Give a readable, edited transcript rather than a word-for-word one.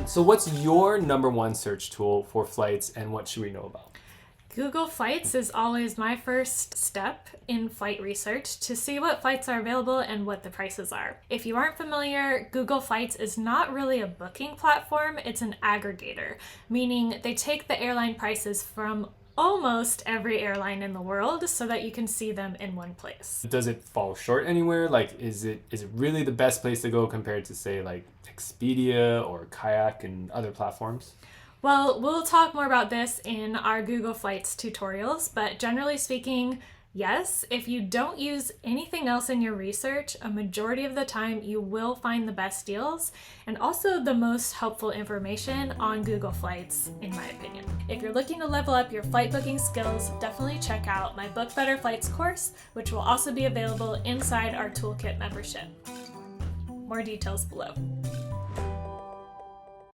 So what's your number one search tool for flights, and what should we know about? Google Flights is always my first step in flight research to see what flights are available and what the prices are. If you aren't familiar, Google Flights is not really a booking platform, it's an aggregator, meaning they take the airline prices from almost every airline in the world so that you can see them in one place. Does it fall short anywhere? Like, is it really the best place to go compared to, say, like Expedia or Kayak and other platforms? Well, we'll talk more about this in our Google Flights tutorials, but generally speaking, yes, if you don't use anything else in your research, a majority of the time you will find the best deals and also the most helpful information on Google Flights, in my opinion. If you're looking to level up your flight booking skills, definitely check out my Book Better Flights course, which will also be available inside our TOOLKIT membership. More details below.